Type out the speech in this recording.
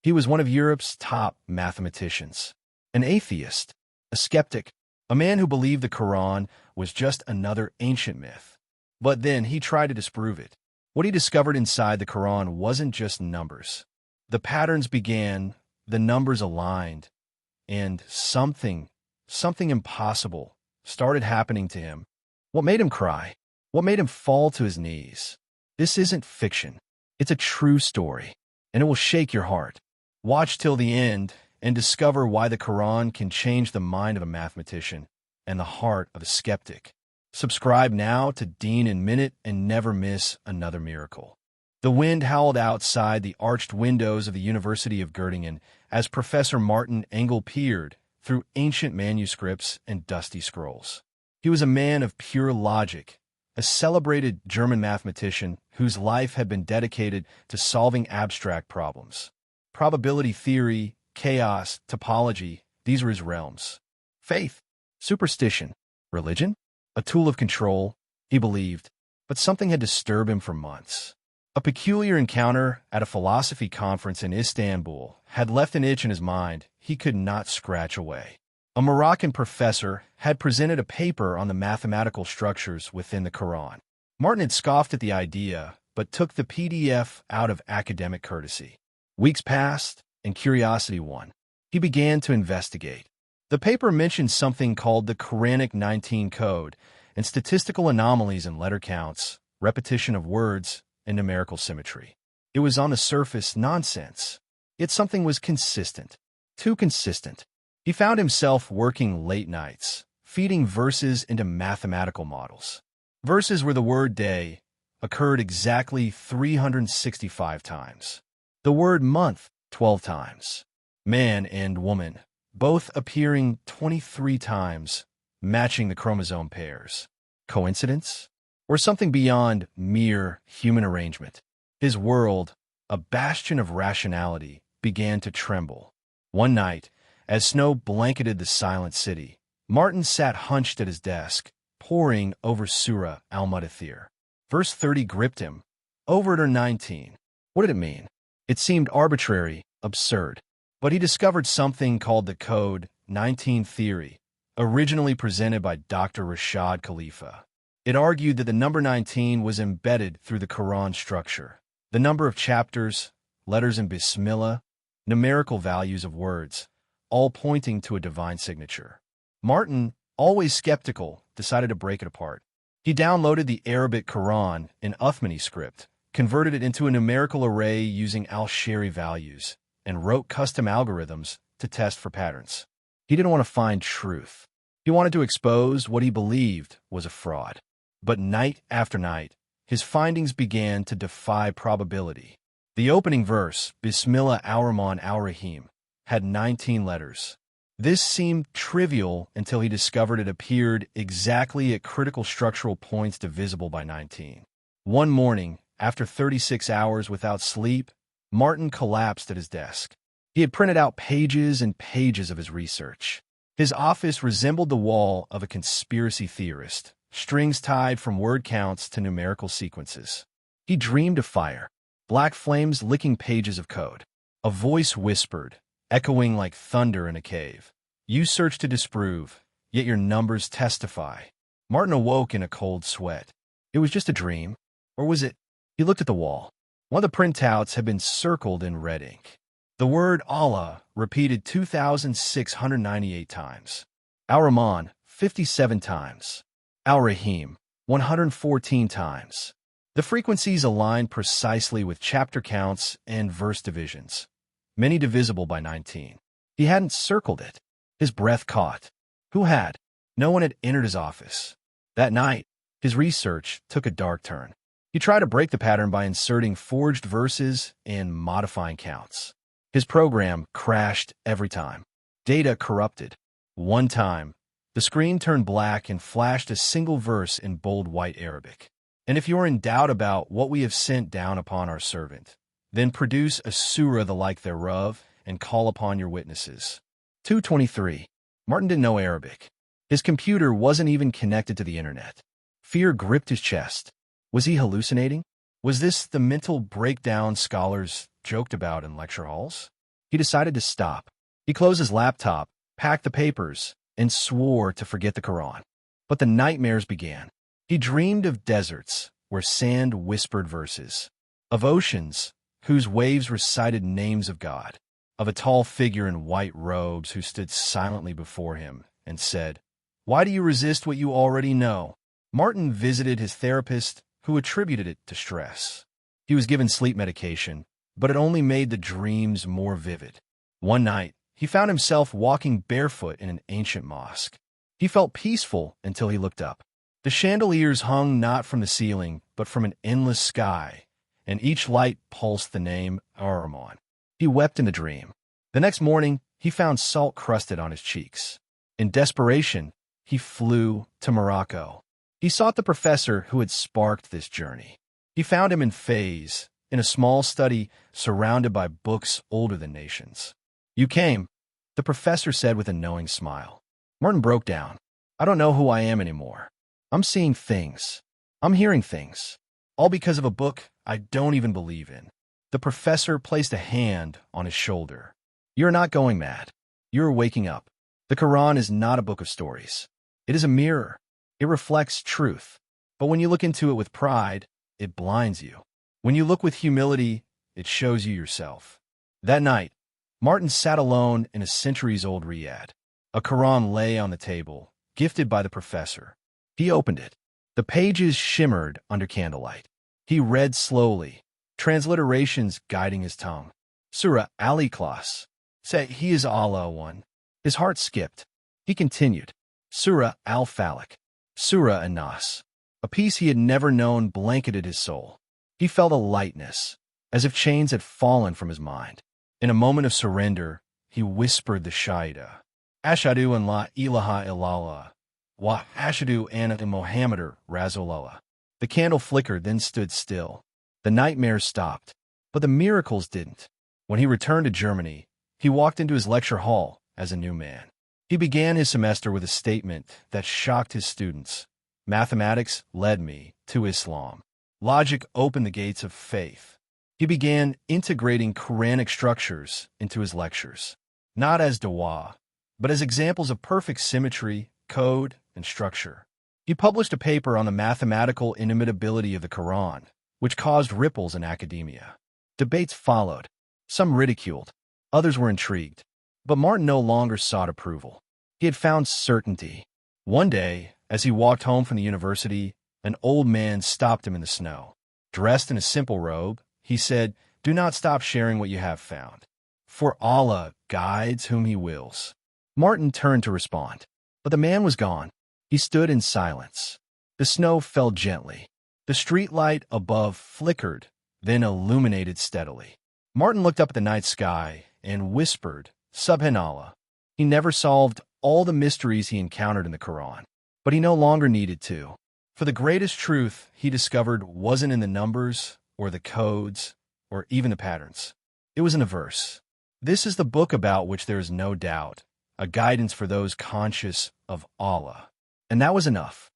He was one of Europe's top mathematicians, an atheist, a skeptic, a man who believed the Quran was just another ancient myth. But then he tried to disprove it. What he discovered inside the Quran wasn't just numbers. The patterns began, the numbers aligned, and something impossible started happening to him. What made him cry? What made him fall to his knees? This isn't fiction. It's a true story, and it will shake your heart. Watch till the end and discover why the Quran can change the mind of a mathematician and the heart of a skeptic. Subscribe now to deeninminute and never miss another miracle. The wind howled outside the arched windows of the University of Göttingen as Professor Martin Engel peered through ancient manuscripts and dusty scrolls. He was a man of pure logic, a celebrated German mathematician whose life had been dedicated to solving abstract problems. Probability theory, chaos, topology, these were his realms. Faith, superstition, religion, a tool of control, he believed, but something had disturbed him for months. A peculiar encounter at a philosophy conference in Istanbul had left an itch in his mind he could not scratch away. A Moroccan professor had presented a paper on the mathematical structures within the Quran. Martin had scoffed at the idea, but took the PDF out of academic courtesy. Weeks passed, and curiosity won. He began to investigate. The paper mentioned something called the Quranic 19 code and statistical anomalies in letter counts, repetition of words, and numerical symmetry. It was on the surface nonsense, yet something was consistent, too consistent. He found himself working late nights, feeding verses into mathematical models. Verses where the word day occurred exactly 365 times. The word month 12 times. Man and woman both appearing 23 times, matching the chromosome pairs. Coincidence? Or something beyond mere human arrangement? His world, a bastion of rationality, began to tremble. One night, as snow blanketed the silent city, Martin sat hunched at his desk, poring over Surah Al-Mudaththir. Verse 30 gripped him. Over it or 19. What did it mean? It seemed arbitrary, absurd. But he discovered something called the Code 19 theory, originally presented by Dr. Rashad Khalifa. It argued that the number 19 was embedded through the Quran structure. The number of chapters, letters in Bismillah, numerical values of words, all pointing to a divine signature. Martin, always skeptical, decided to break it apart. He downloaded the Arabic Quran in Uthmani script, converted it into a numerical array using al-Shari values, and wrote custom algorithms to test for patterns. He didn't want to find truth. He wanted to expose what he believed was a fraud. But night after night, his findings began to defy probability. The opening verse, Bismillah ar-Rahman ar-Rahim, had 19 letters. This seemed trivial until he discovered it appeared exactly at critical structural points divisible by 19. One morning, after 36 hours without sleep, Martin collapsed at his desk. He had printed out pages and pages of his research. His office resembled the wall of a conspiracy theorist, strings tied from word counts to numerical sequences. He dreamed of fire, black flames licking pages of code. A voice whispered, echoing like thunder in a cave. You search to disprove, yet your numbers testify. Martin awoke in a cold sweat. It was just a dream, or was it? He looked at the wall. One of the printouts had been circled in red ink. The word Allah repeated 2,698 times. Ar-Rahman, 57 times. Al-Rahim, 114 times. The frequencies aligned precisely with chapter counts and verse divisions, many divisible by 19. He hadn't circled it. His breath caught. Who had? No one had entered his office. That night, his research took a dark turn. He tried to break the pattern by inserting forged verses and modifying counts. His program crashed every time. Data corrupted. One time, the screen turned black and flashed a single verse in bold white Arabic. And if you are in doubt about what we have sent down upon our servant, then produce a surah the like thereof and call upon your witnesses. 223. Martin didn't know Arabic. His computer wasn't even connected to the internet. Fear gripped his chest. Was he hallucinating? Was this the mental breakdown scholars joked about in lecture halls? He decided to stop. He closed his laptop, packed the papers, and swore to forget the Quran. But the nightmares began. He dreamed of deserts where sand whispered verses, of oceans whose waves recited names of God, of a tall figure in white robes who stood silently before him and said, "Why do you resist what you already know?" Martin visited his therapist, who attributed it to stress. He was given sleep medication, but it only made the dreams more vivid. One night, he found himself walking barefoot in an ancient mosque. He felt peaceful until he looked up. The chandeliers hung not from the ceiling, but from an endless sky, and each light pulsed the name Ar-Rahman. He wept in the dream. The next morning, he found salt crusted on his cheeks. In desperation, he flew to Morocco. He sought the professor who had sparked this journey. He found him in Fez, in a small study surrounded by books older than nations. "You came," the professor said with a knowing smile. Martin broke down. "I don't know who I am anymore. I'm seeing things. I'm hearing things. All because of a book I don't even believe in." The professor placed a hand on his shoulder. "You're not going mad. You're waking up. The Quran is not a book of stories. It is a mirror. It reflects truth. But when you look into it with pride, it blinds you. When you look with humility, it shows you yourself." That night, Martin sat alone in a centuries-old riad. A Quran lay on the table, gifted by the professor. He opened it. The pages shimmered under candlelight. He read slowly, transliterations guiding his tongue. Surah Al-Ikhlas. Say, "He is Allah one." His heart skipped. He continued. Surah Al-Falaq. Surah An-Nas. A peace he had never known blanketed his soul. He felt a lightness, as if chains had fallen from his mind. In a moment of surrender, he whispered the Shahada. Ashhadu an la ilaha illallah, wa ashhadu anna Muhammadar Rasulullah. The candle flickered, then stood still. The nightmares stopped, but the miracles didn't. When he returned to Germany, he walked into his lecture hall as a new man. He began his semester with a statement that shocked his students. Mathematics led me to Islam. Logic opened the gates of faith. He began integrating Quranic structures into his lectures, not as dawah, but as examples of perfect symmetry, code, and structure. He published a paper on the mathematical inimitability of the Quran, which caused ripples in academia. Debates followed. Some ridiculed, others were intrigued. But Martin no longer sought approval. He had found certainty. One day, as he walked home from the university, an old man stopped him in the snow. Dressed in a simple robe, he said, "Do not stop sharing what you have found, for Allah guides whom he wills." Martin turned to respond, but the man was gone. He stood in silence. The snow fell gently. The street light above flickered, then illuminated steadily. Martin looked up at the night sky and whispered, "Subhanallah." He never solved all the mysteries he encountered in the Quran, but he no longer needed to. For the greatest truth he discovered wasn't in the numbers or the codes or even the patterns. It was in a verse. This is the book about which there is no doubt, a guidance for those conscious of Allah. And that was enough.